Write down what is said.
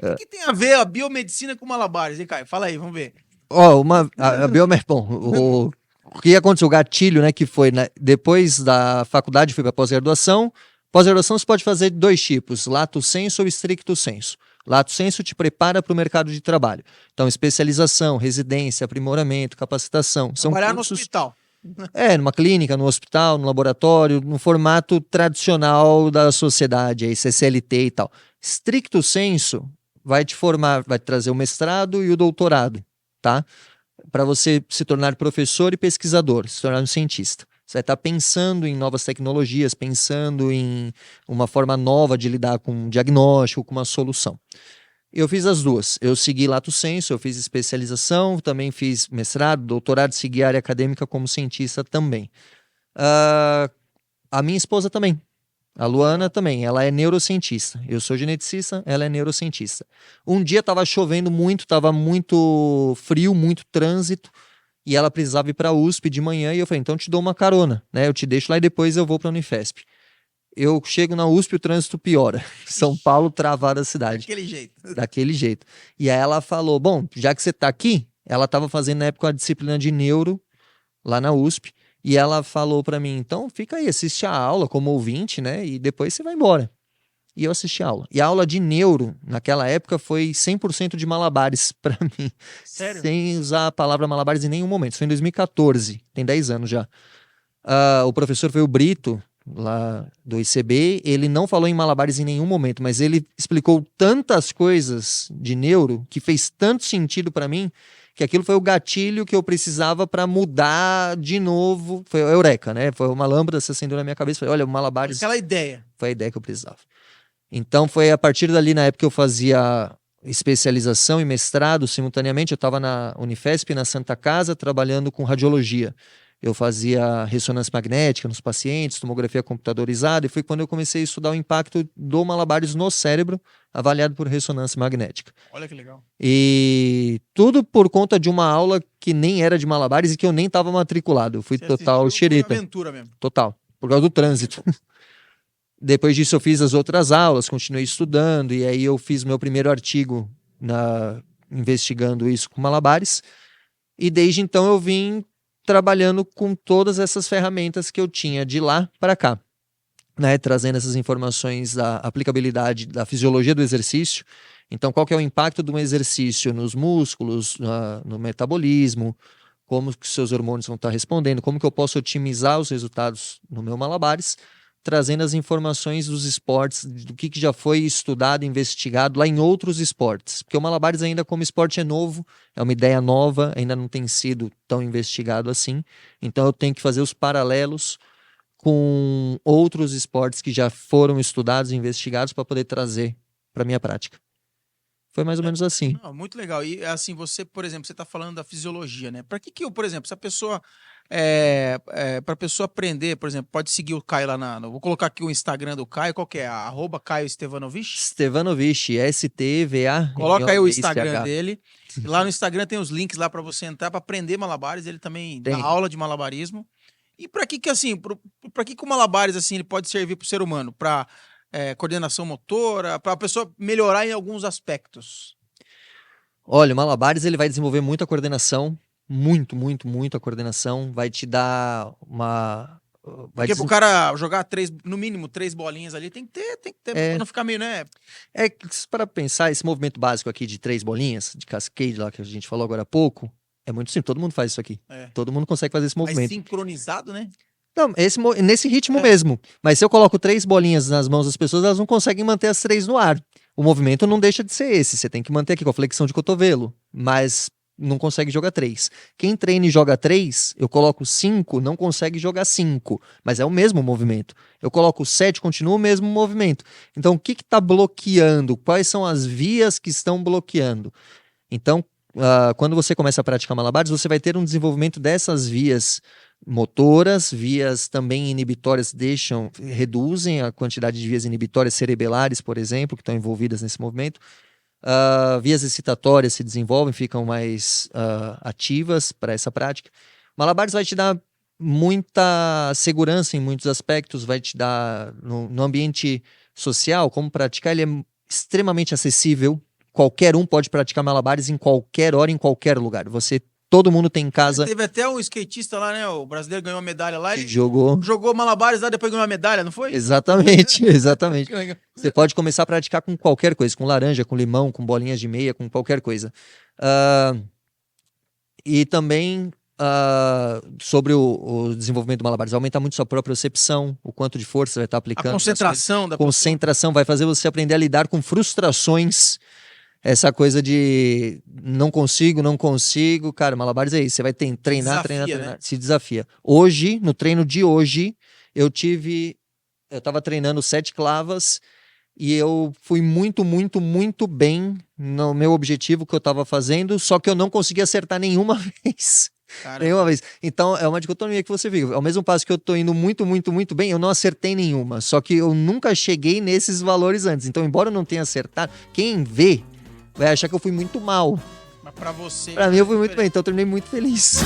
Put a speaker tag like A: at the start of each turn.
A: O que tem a ver a biomedicina com malabares, hein, Caio? Fala aí, vamos ver.
B: Ó, a bom, o que aconteceu? O gatilho, né, que foi, né, depois da faculdade, fui para pós-graduação. Pós-graduação você pode fazer de dois tipos, lato sensu ou stricto sensu. Lato sensu te prepara para o mercado de trabalho. Então, especialização, residência, aprimoramento, capacitação.
A: Trabalhar
B: São
A: no
B: cursos,
A: hospital.
B: numa clínica, no hospital, no laboratório, no formato tradicional da sociedade, aí, CLT e tal. Stricto sensu vai te formar, vai te trazer o mestrado e o doutorado, tá? Para você se tornar professor e pesquisador, se tornar um cientista. Você vai estar pensando em novas tecnologias, pensando em uma forma nova de lidar com um diagnóstico, com uma solução. Eu fiz as duas. Eu segui lato sensu, eu fiz especialização, também fiz mestrado, doutorado, segui a área acadêmica como cientista também. A minha esposa também. A Luana também, ela é neurocientista. Eu sou geneticista, ela é neurocientista. Um dia estava chovendo muito, estava muito frio, muito trânsito, e ela precisava ir para a USP de manhã, e eu falei, então eu te dou uma carona, né? Eu te deixo lá e depois eu vou para a Unifesp. Eu chego na USP, o trânsito piora. São Paulo travada a cidade.
A: Daquele jeito.
B: Daquele jeito. E aí ela falou, bom, já que você está aqui, ela estava fazendo na época a disciplina de neuro, lá na USP, e ela falou para mim, então fica aí, assiste a aula como ouvinte, né? E depois você vai embora. E eu assisti a aula. E a aula de neuro, naquela época, foi 100% de malabares para mim.
A: Sério?
B: Sem usar a palavra malabares em nenhum momento. Isso foi em 2014, tem 10 anos já. O professor foi o Brito, lá do ICB. Ele não falou em malabares em nenhum momento, mas ele explicou tantas coisas de neuro que fez tanto sentido para mim que aquilo foi o gatilho que eu precisava para mudar de novo. Foi a eureka, né? Foi uma lâmpada se acendeu na minha cabeça. Falei, olha, o malabares...
A: Aquela ideia.
B: Foi a ideia que eu precisava. Então foi a partir dali, na época que eu fazia especialização e mestrado simultaneamente. Eu estava na Unifesp, na Santa Casa, trabalhando com radiologia. Eu fazia ressonância magnética nos pacientes, tomografia computadorizada, e foi quando eu comecei a estudar o impacto do malabares no cérebro, avaliado por ressonância magnética.
A: Olha que legal.
B: E tudo por conta de uma aula que nem era de malabares e que eu nem estava matriculado. Eu fui
A: Você
B: total
A: assistiu
B: xereta.
A: por aventura mesmo.
B: Total, por causa do trânsito. Depois disso eu fiz as outras aulas, continuei estudando, e aí eu fiz meu primeiro artigo investigando isso com malabares, e desde então eu vim trabalhando com todas essas ferramentas que eu tinha de lá para cá, né, trazendo essas informações da aplicabilidade da fisiologia do exercício. Então, qual que é o impacto de um exercício nos músculos, no metabolismo, como que seus hormônios vão estar respondendo, como que eu posso otimizar os resultados no meu malabares, trazendo as informações dos esportes, do que já foi estudado, investigado lá em outros esportes. Porque o malabares ainda como esporte é novo, é uma ideia nova, ainda não tem sido tão investigado assim. Então eu tenho que fazer os paralelos com outros esportes que já foram estudados e investigados para poder trazer para a minha prática. Foi mais ou menos assim.
A: Não, muito legal. E assim, você, por exemplo, você está falando da fisiologia, né? Para que eu, por exemplo, se a pessoa para a pessoa aprender, por exemplo, pode seguir o Caio lá vou colocar aqui o Instagram do Caio, qual que é? @Caio Stevanovic?
B: Stevanovic, STVA.
A: Coloca aí o Instagram dele. E lá no Instagram tem os links lá para você entrar para aprender malabares, ele também dá aula de malabarismo. E para que assim, para que o malabares assim ele pode servir para o ser humano? Para coordenação motora, para a pessoa melhorar em alguns aspectos?
B: Olha, o malabares ele vai desenvolver muita coordenação, muito a coordenação, vai te dar uma...
A: Porque pro cara jogar no mínimo 3 bolinhas ali, tem que ter, pra não ficar meio, né?
B: Para pensar, esse movimento básico aqui de 3 bolinhas, de cascade lá que a gente falou agora há pouco, é muito simples, todo mundo faz isso aqui. Todo mundo consegue fazer esse movimento.
A: Mas sincronizado, né?
B: Não, nesse ritmo mesmo. Mas se eu coloco 3 bolinhas nas mãos das pessoas, elas não conseguem manter as 3 no ar. O movimento não deixa de ser esse. Você tem que manter aqui com a flexão de cotovelo. Mas não consegue jogar 3. Quem treina e joga 3, eu coloco 5, não consegue jogar 5. Mas é o mesmo movimento. Eu coloco 7, continua o mesmo movimento. Então, o que está bloqueando? Quais são as vias que estão bloqueando? Então, quando você começa a praticar malabares, você vai ter um desenvolvimento dessas vias motoras, vias também inibitórias reduzem a quantidade de vias inibitórias cerebelares, por exemplo, que estão envolvidas nesse movimento. Vias excitatórias se desenvolvem, ficam mais ativas para essa prática. Malabares vai te dar muita segurança em muitos aspectos, vai te dar no ambiente social, como praticar, ele é extremamente acessível. Qualquer um pode praticar malabares em qualquer hora, em qualquer lugar. Todo mundo tem em casa.
A: Teve até um skatista lá, né? O brasileiro ganhou uma medalha lá e
B: jogou
A: malabares lá, depois ganhou uma medalha, não foi?
B: Exatamente, exatamente. Você pode começar a praticar com qualquer coisa, com laranja, com limão, com bolinhas de meia, com qualquer coisa. E também sobre o desenvolvimento do malabares, aumenta muito sua propriocepção, o quanto de força você vai estar aplicando.
A: A concentração da
B: concentração vai fazer você aprender a lidar com frustrações. Essa coisa de não consigo, cara, malabares é isso. Você vai treinar,
A: né?
B: Se desafia. Hoje, no treino de hoje, eu tava treinando 7 clavas e eu fui muito bem no meu objetivo que eu tava fazendo, só que eu não consegui acertar nenhuma vez. Nenhuma vez. Então, é uma dicotomia que você viu. Ao mesmo passo que eu tô indo muito bem, eu não acertei nenhuma. Só que eu nunca cheguei nesses valores antes. Então, embora eu não tenha acertado, quem vê vai achar que eu fui muito mal.
A: Mas pra você...
B: Pra mim eu fui muito bem, então eu terminei muito feliz.